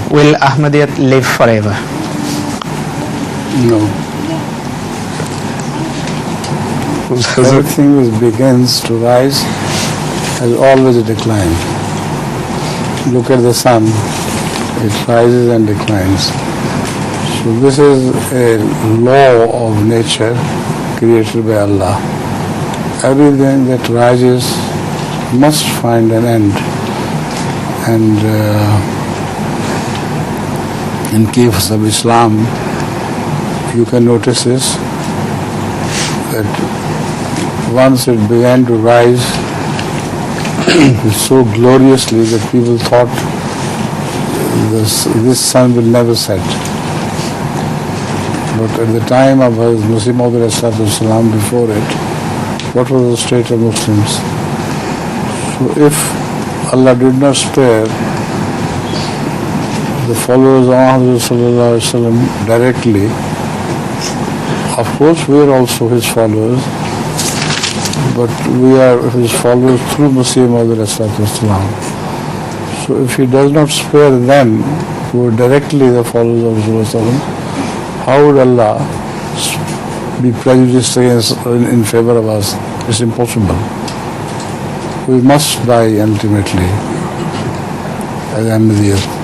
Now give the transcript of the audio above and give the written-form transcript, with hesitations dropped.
will Ahmadiyyat live forever? No. Everything which begins to rise has always a decline. Look at the sun, it rises and declines. So this is a law of nature created by Allah. Everything that rises must find an end. And in case of Islam, you can notice this, that once it began to rise so gloriously that people thought this sun will never set. But at the time of Hazrat Masih Maud before it, what was the state of Muslims? So if Allah did not spare the followers of Hazrat directly, of course we are also his followers, but we are his followers through Masih Maud. So if he does not spare them, who are directly the followers of Rasulullah, how would Allah be prejudiced against in favor of us? It's impossible. We must die ultimately as Ahmadiyyat.